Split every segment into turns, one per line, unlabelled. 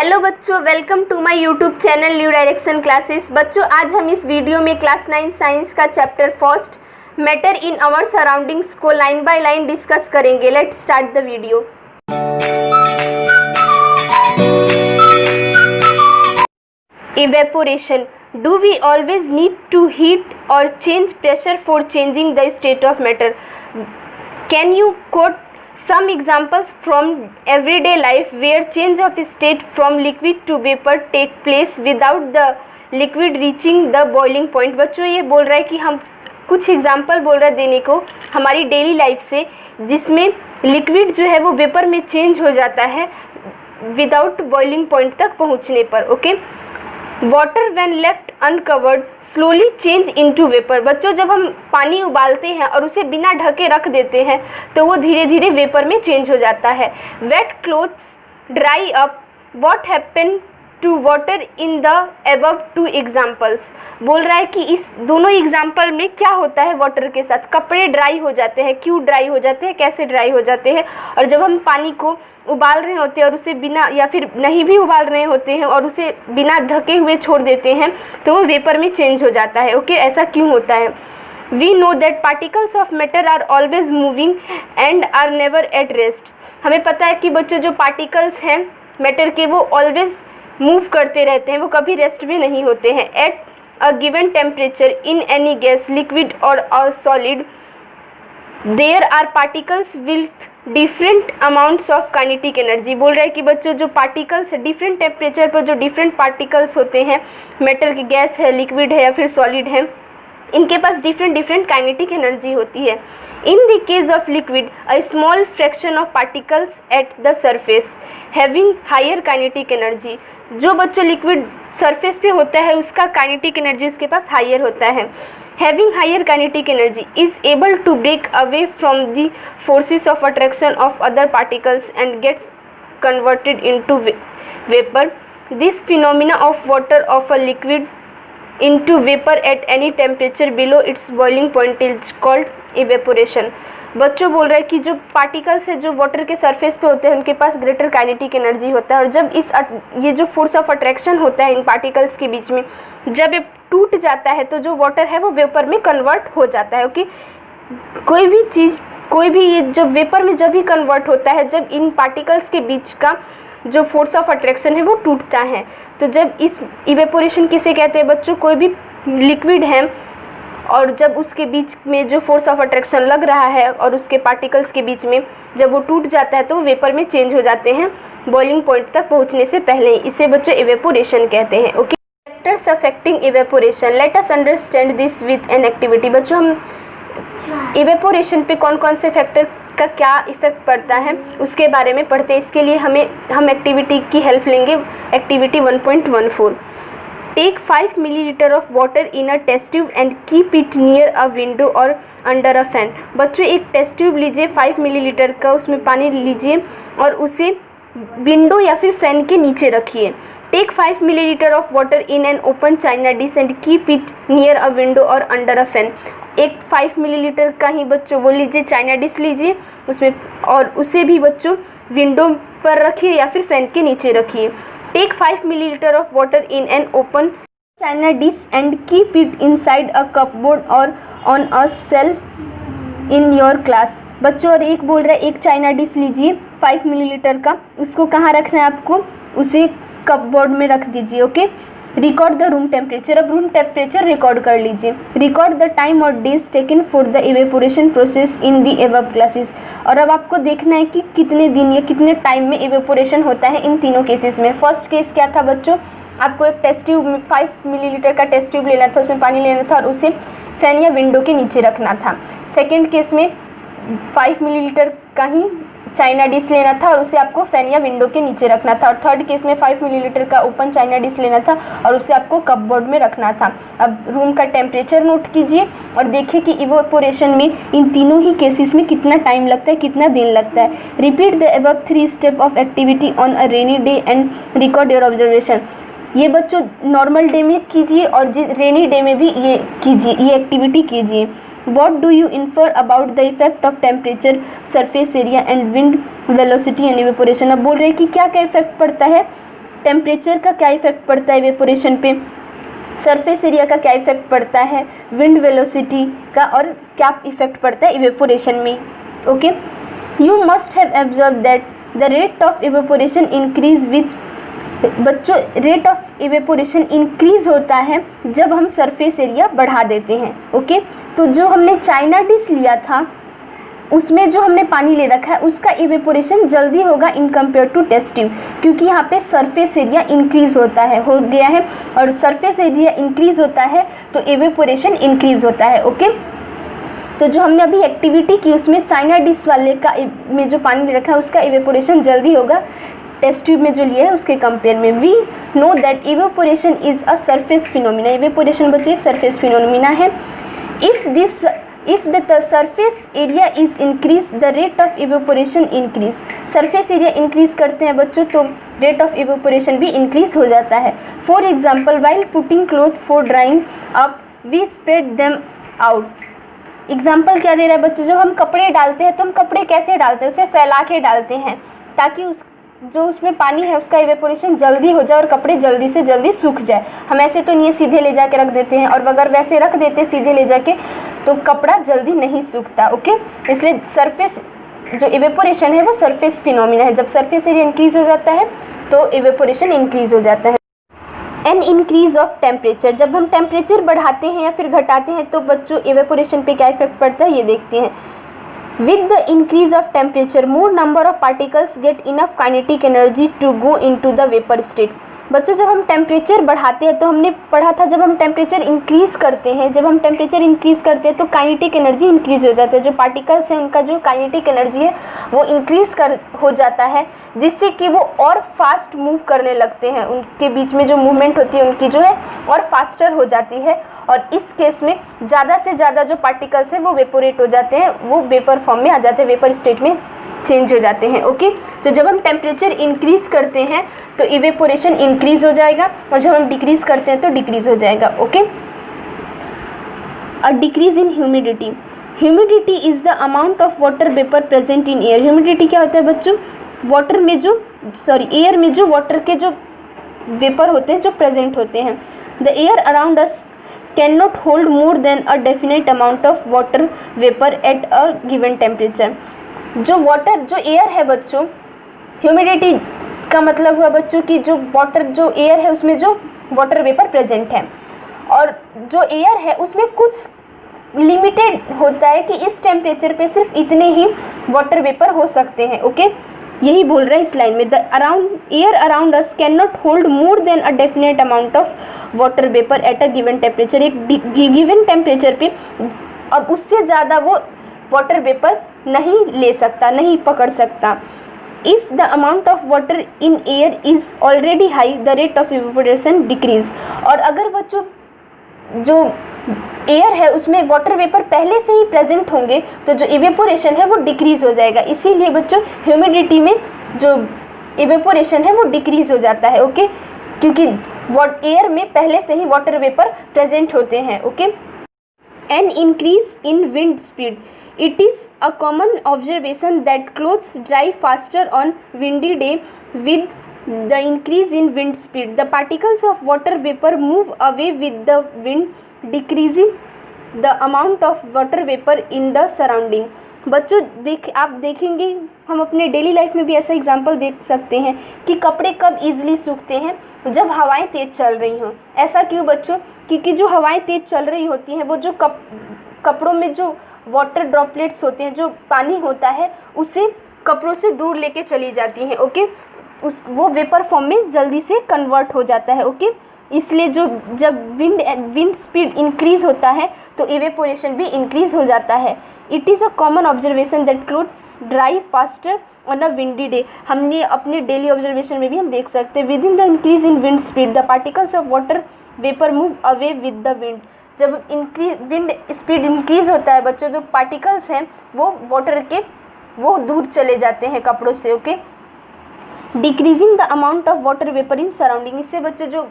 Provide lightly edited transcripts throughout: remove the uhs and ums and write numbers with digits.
Hello बच्चों, welcome to my YouTube channel new direction classes. बच्चों, आज हम इस वीडियो में क्लास 9 साइंस का chapter first matter in our surroundings को लाइन बाय लाइन डिस्कस करेंगे। Let's start the video. Evaporation. Do we always need to heat और change pressure for changing the state of matter? Can you quote some examples from everyday life where change of state from liquid to vapor take place without the liquid reaching the boiling point? बच्चों, ये बोल रहा है कि हम कुछ example बोल रहा है देने को हमारी डेली लाइफ से, जिसमें लिक्विड जो है वो वेपर में चेंज हो जाता है विदाउट बॉइलिंग पॉइंट तक पहुंचने पर। Okay. Water when left uncovered slowly change into vapour. बच्चों, जब हम पानी उबालते हैं और उसे बिना ढके रख देते हैं तो वो धीरे धीरे वेपर में चेंज हो जाता है। Wet clothes dry up, what happen to water in the above two examples? बोल रहा है कि इस दोनों एग्जाम्पल में क्या होता है वाटर के साथ। कपड़े ड्राई हो जाते हैं, क्यों ड्राई हो जाते हैं, कैसे ड्राई हो जाते हैं? और जब हम पानी को उबाल रहे होते हैं और उसे बिना, या फिर नहीं भी उबाल रहे होते हैं और उसे बिना ढके हुए छोड़ देते हैं तो वो वेपर में चेंज हो जाता है। ओके, ऐसा क्यों होता है? We know that particles of matter are always moving and are never at rest. हमें पता है कि बच्चों जो पार्टिकल्स हैं मैटर के वो ऑलवेज मूव करते रहते हैं, वो कभी रेस्ट में नहीं होते हैं। At a given temperature in any gas, liquid और a solid, there are particles with different amounts of kinetic energy. बोल रहा है कि बच्चों जो पार्टिकल्स डिफरेंट टेम्परेचर पर जो डिफरेंट पार्टिकल्स होते हैं, मैटर की गैस है, लिक्विड है या फिर सॉलिड है, इनके पास डिफरेंट काइनेटिक एनर्जी होती है। In the case of liquid, a small fraction of particles at the surface having higher kinetic energy. जो बच्चों लिक्विड सरफेस पे होता है उसका काइनेटिक एनर्जी इसके पास हायर होता है। Having higher kinetic energy is able to break away from the forces of attraction of other particles and gets converted into vapour. This phenomena of water of a liquid into vapor at any temperature below its boiling point is called evaporation। बच्चों बोल रहे हैं कि जो particles है जो water के surface पे होते हैं उनके पास ग्रेटर काइनेटिक एनर्जी होता है, और जब ये जो फोर्स ऑफ अट्रैक्शन होता है इन पार्टिकल्स के बीच में, जब ये टूट जाता है तो जो वाटर है वो वेपर में कन्वर्ट हो जाता है। ओके, कोई भी चीज़, कोई भी ये जब वेपर में जब भी कन्वर्ट होता है, जब इन पार्टिकल्स के बीच का जो फोर्स ऑफ अट्रैक्शन है वो टूटता है। तो जब इस इवेपोरेशन किसे कहते हैं बच्चों? कोई भी लिक्विड है और जब उसके बीच में जो फोर्स ऑफ अट्रैक्शन लग रहा है और उसके पार्टिकल्स के बीच में जब वो टूट जाता है तो वो वेपर में चेंज हो जाते हैं बॉइलिंग पॉइंट तक पहुंचने से पहले ही। इसे बच्चों इवेपोरेशन कहते हैं। Okay, factors affecting evaporation, let us understand this with an activity. बच्चों, हम इवेपोरेशन पे कौन कौन से फैक्टर का क्या इफेक्ट पड़ता है उसके बारे में पढ़ते हैं। इसके लिए हम एक्टिविटी की हेल्प लेंगे। Activity 1.14, take 5 millilitre of water in a test tube and keep it near a window or under a fan. बच्चों, एक टेस्ट ट्यूब लीजिए 5 मिलीलीटर का, उसमें पानी लीजिए और उसे विंडो या फिर फैन के नीचे रखिए। Take 5 millilitre of water in an open china dish and keep it near a window or under a fan. एक 5 मिलीलीटर का ही बच्चों वो लीजिए, चाइना डिश लीजिए उसमें, और उसे भी बच्चों विंडो पर रखिए या फिर फैन के नीचे रखिए। Take 5 millilitre of water in an open china dish and keep it inside a cupboard और on a shelf in your class. बच्चों, और एक बोल रहा है एक चाइना डिश लीजिए 5 मिलीलीटर का, उसको कहाँ रखना है आपको? उसे कपबोर्ड में रख दीजिए। Okay, record the room temperature. अब रूम टेम्परेचर रिकॉर्ड कर लीजिए। रिकॉर्ड द टाइम और days taken for the evaporation process in the above classes. और अब आपको देखना है कि कितने दिन या कितने टाइम में इवेपोरेशन होता है इन तीनों केसेस में। फर्स्ट केस क्या था बच्चों? आपको एक टेस्ट ट्यूब में 5 मिलीलीटर का टेस्ट ट्यूब लेना था, उसमें पानी लेना था और उसे फैन या विंडो के नीचे रखना था। सेकेंड केस में 5 मिलीलीटर का ही चाइना डिश लेना था और उसे आपको फैन या विंडो के नीचे रखना था। और थर्ड केस में 5 मिलीलीटर का ओपन चाइना डिश लेना था और उसे आपको कपबोर्ड में रखना था। अब रूम का टेम्परेचर नोट कीजिए और देखिए कि इवेपोरेशन में इन तीनों ही केसेस में कितना टाइम लगता है, कितना दिन लगता है। Repeat the above 3 step of activity on a rainy day and record your observation. ये बच्चों नॉर्मल डे में कीजिए और रेनी डे में भी ये कीजिए, ये एक्टिविटी कीजिए। What do you infer about the effect of temperature, surface area and wind velocity and evaporation? अब बोल रहे हैं कि क्या क्या इफेक्ट पड़ता है टेम्परेचर का क्या इफेक्ट पड़ता है इवेपोरेशन पे, सरफेस एरिया का क्या इफेक्ट पड़ता है, विंड वेलोसिटी का और क्या इफेक्ट पड़ता है इवेपोरेशन में। Okay, you must have observe that the rate of evaporation increase with, बच्चों रेट ऑफ इवेपोरेशन इंक्रीज होता है जब हम सरफेस एरिया बढ़ा देते हैं। ओके, तो जो हमने चाइना डिश लिया था उसमें जो हमने पानी ले रखा है उसका इवेपोरेशन जल्दी होगा in compare to test tube, क्योंकि यहाँ पे सरफेस एरिया इंक्रीज होता है, हो गया है, और सरफेस एरिया इंक्रीज होता है तो इवेपोरेशन इंक्रीज होता है। ओके, तो जो हमने अभी एक्टिविटी की उसमें चाइना डिश वाले का में जो पानी ले रखा है उसका इवेपोरेशन जल्दी होगा टेस्ट ट्यूब में जो लिया है उसके कंपेयर में। We know that evaporation is a surface phenomena, evaporation बच्चों एक सरफेस फिनोमिना है। If the surface area is increased, the rate of evaporation increase. Surface area increase करते हैं बच्चों तो रेट ऑफ इवेपोरेशन भी इंक्रीज हो जाता है। For example, while putting cloth for drying up, we spread them out. Example क्या दे रहा है बच्चों, जब हम कपड़े डालते हैं तो हम कपड़े कैसे डालते हैं, उसे फैला के डालते हैं ताकि जो उसमें पानी है उसका इवेपोरेशन जल्दी हो जाए और कपड़े जल्दी से जल्दी सूख जाए। हम ऐसे तो नहीं सीधे ले जाके रख देते हैं, और अगर वैसे रख देते सीधे ले जाके तो कपड़ा जल्दी नहीं सूखता। ओके, इसलिए सरफेस जो इवेपोरेशन है वो सरफेस फिनोमिना है। जब सरफेस एरिया इंक्रीज हो जाता है तो इवेपोरेशन इंक्रीज हो जाता है। एन इंक्रीज ऑफ टेम्परेचर, जब हम टेम्परेचर बढ़ाते हैं या फिर घटाते हैं तो बच्चों इवेपोरेशन पे क्या इफेक्ट पड़ता है ये देखते हैं। With the increase of temperature, more number of particles get enough kinetic energy to go into the vapor state. बच्चों जब हम टेम्परेचर बढ़ाते हैं तो हमने पढ़ा था जब हम टेम्परेचर इंक्रीज़ करते हैं, जब हम टेम्परेचर इंक्रीज़ करते हैं तो काइनेटिक एनर्जी इंक्रीज़ हो जाता है। जो पार्टिकल्स हैं उनका जो काइनेटिक एनर्जी है वो इंक्रीज़ हो जाता है, जिससे कि वो और फास्ट मूव करने लगते हैं, उनके बीच में जो मूवमेंट होती है उनकी जो है और फास्टर हो जाती है, और इस केस में ज़्यादा से ज़्यादा जो पार्टिकल्स हैं वो वेपोरेट हो जाते हैं, वो वेपर फॉर्म में आ जाते हैं, वेपर स्टेट में चेंज हो जाते हैं। ओके, तो जब हम टेम्परेचर इंक्रीज़ करते हैं तो इवेपोरेशन इंक्रीज़ हो जाएगा, और जब हम डिक्रीज़ करते हैं तो डिक्रीज़ हो जाएगा। Okay, a decrease in humidity, humidity is the amount of water vapour present in air. Humidity क्या होता है बच्चों, वाटर में जो एयर में जो वाटर के जो वेपर होते हैं जो प्रेजेंट होते हैं। The air around us can not hold more than a definite amount of water vapour eight a given temperature. जो एयर है बच्चों, ह्यूमिडिटी का मतलब हुआ बच्चों कि जो एयर है उसमें जो वाटर वेपर प्रेजेंट है, और जो एयर है उसमें कुछ लिमिटेड होता है कि इस टेम्परेचर पे सिर्फ इतने ही वाटर वेपर हो सकते हैं। ओके, यही बोल रहा है इस लाइन में, the air around us can not hold more than a definite amount of water vapour eight a given temperature. एक गिवन टेम्परेचर पे अब उससे ज़्यादा वो वाटर वेपर नहीं ले सकता, नहीं पकड़ सकता। If the amount of water in air is already high, the rate of evaporation decrease. और अगर बच्चों जो एयर है उसमें वाटर वेपर पहले से ही प्रेजेंट होंगे तो जो इवेपोरेशन है वो डिक्रीज़ हो जाएगा। इसीलिए बच्चों ह्यूमिडिटी में जो इवेपोरेशन है वो डिक्रीज़ हो जाता है। ओके, क्योंकि एयर में पहले से ही वाटर वेपर प्रेजेंट होते हैं। Okay, an increase in wind speed, it is a common observation that clothes dry faster on windy day with the increase in wind speed. The particles of water vapor move away with the wind, decreasing the amount of water vapor in the surrounding. बच्चों आप देखेंगे, हम अपने daily life में भी ऐसा example देख सकते हैं कि कपड़े कब ईजिली सूखते हैं, जब हवाएं तेज़ चल रही हों। ऐसा क्यों बच्चों, क्योंकि जो हवाएं तेज़ चल रही होती हैं वो जो कपड़ों में जो वाटर ड्रॉपलेट्स होते हैं, जो पानी होता है, उसे कपड़ों से दूर लेके चली जाती हैं। ओके, वो वेपर फॉर्म में जल्दी से कन्वर्ट हो जाता है। ओके, इसलिए जब विंड स्पीड इंक्रीज़ होता है तो इवेपोरेशन भी इंक्रीज़ हो जाता है। It is a common observation that clothes dry faster on a windy day. हमने अपने डेली ऑब्जर्वेशन में भी हम देख सकते हैं, with in the increase in wind speed the particles of water vapour move away with the wind. जब wind speed increase होता है बच्चों, जो पार्टिकल्स हैं वो वाटर के वो दूर चले जाते हैं कपड़ों से। Okay, decreasing the amount of water vapour in surrounding, इससे बच्चों जो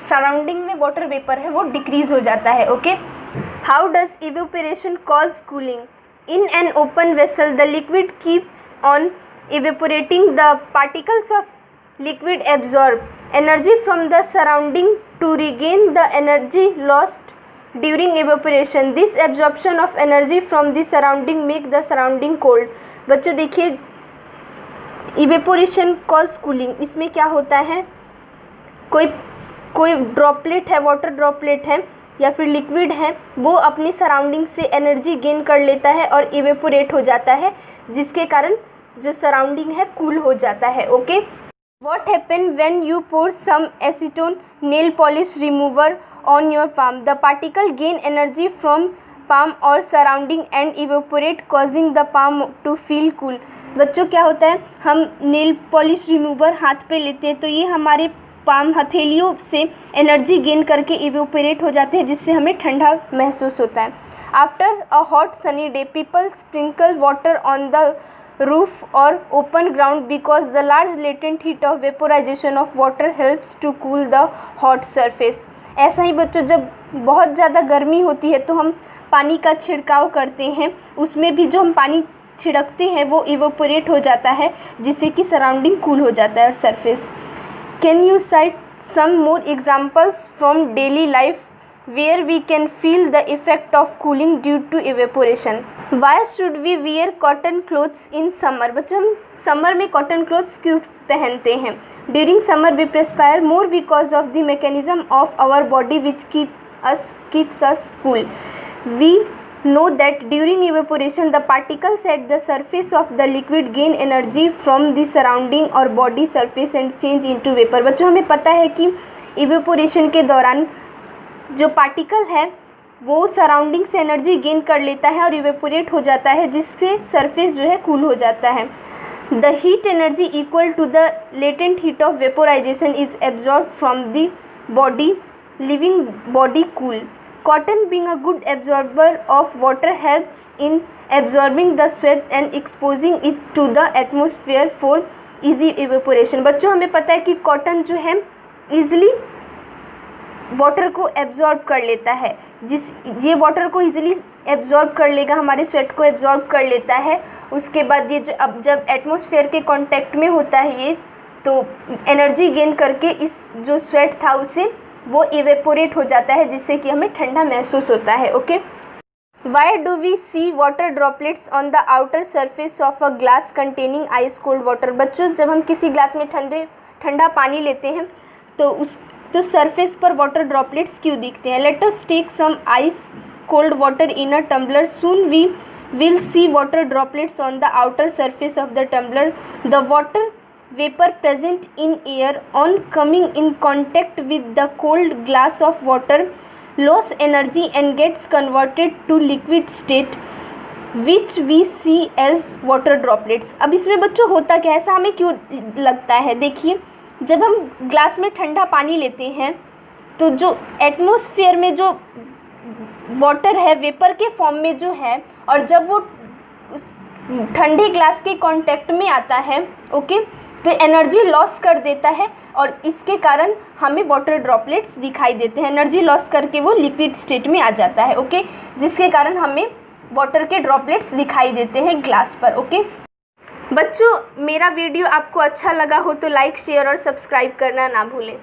सराउंडिंग में वाटर वेपर है वो डिक्रीज हो जाता है। Okay, how does evaporation cause cooling, in an open vessel the liquid keeps on evaporating, the particles of liquid absorb energy from the surrounding to regain the energy lost during evaporation. This absorption of energy from the surrounding make the surrounding cold. बच्चों देखिए, evaporation cause cooling, इसमें क्या होता है, कोई droplet है, water droplet है या फिर लिक्विड है, वो अपनी सराउंडिंग से एनर्जी गेन कर लेता है और इवेपोरेट हो जाता है, जिसके कारण जो सराउंडिंग है कूल हो जाता है. Okay, what happen when you pour some acetone nail polish remover on your palm? The particle gain energy from palm और surrounding and evaporate causing the palm to feel cool. बच्चों क्या होता है, हम नेल पॉलिश रिमूवर हाथ पे लेते हैं तो ये हमारे पाम हथेलियों से एनर्जी गेन करके इवेपोरेट हो जाते हैं, जिससे हमें ठंडा महसूस होता है. After a hot sunny day people sprinkle water on the roof और open ground because the large latent heat of vaporisation of water helps to cool the hot surface. ऐसा ही बच्चों, जब बहुत ज़्यादा गर्मी होती है तो हम पानी का छिड़काव करते हैं, उसमें भी जो हम पानी छिड़कते हैं वो इवेपोरेट हो जाता है, जिससे कि सराउंडिंग कूल हो जाता है surface. Can you cite some more examples from daily life where we can feel the effect of cooling due to evaporation? Why should we wear cotton clothes in summer? बच्चों, हम summer में cotton clothes क्यों पहनते हैं? During summer we perspire more because of the mechanism of our body which keeps us cool. We know that during evaporation the particles at the surface of the liquid gain energy from the surrounding or body surface and change into vapor. बच्चों, हमें पता है कि evaporation के दौरान जो particle है वो सराउंडिंग से एनर्जी गेन कर लेता है और इवेपोरेट हो जाता है, जिससे सरफेस जो है कूल हो जाता है. The heat energy equal to the latent heat of vaporisation is absorb from the body living body cool. Cotton being a good absorber of water helps in absorbing the sweat and exposing it to the atmosphere for easy evaporation. बच्चों, हमें पता है कि cotton जो है easily water को absorb कर लेता है, ये वाटर को ईजिली एब्जॉर्ब कर लेगा, हमारे स्वेट को एब्जॉर्ब कर लेता है. उसके बाद ये जो अब जब एटमॉस्फेयर के कांटेक्ट में होता है ये, तो एनर्जी गेन करके इस जो स्वेट था उसे वो इवेपोरेट हो जाता है, जिससे कि हमें ठंडा महसूस होता है. Okay, why do we see water droplets on the outer surface of a glass containing ice cold water? बच्चों, जब हम किसी ग्लास में ठंडा पानी लेते हैं तो सरफेस पर वाटर ड्रॉपलेट्स क्यों दिखते हैं? Let us take some ice cold water in a tumbler. Soon we will see water droplets on the outer surface of the tumbler. The water vapor present in air on coming in contact with the cold glass of water lose energy and gets converted to liquid state which we see as water droplets. अब इसमें बच्चों होता क्या है, ऐसा हमें क्यों लगता है? देखिए, जब हम ग्लास में ठंडा पानी लेते हैं तो जो एटमॉस्फेयर में जो वाटर है वेपर के फॉर्म में जो है, और जब वो ठंडे ग्लास के कांटेक्ट में आता है, ओके, तो एनर्जी लॉस कर देता है और इसके कारण हमें वाटर ड्रॉपलेट्स दिखाई देते हैं. एनर्जी लॉस करके वो लिक्विड स्टेट में आ जाता है, ओके, जिसके कारण हमें वाटर के ड्रॉपलेट्स दिखाई देते हैं ग्लास पर. ओके बच्चों, मेरा वीडियो आपको अच्छा लगा हो तो लाइक, शेयर और सब्सक्राइब करना ना भूलें.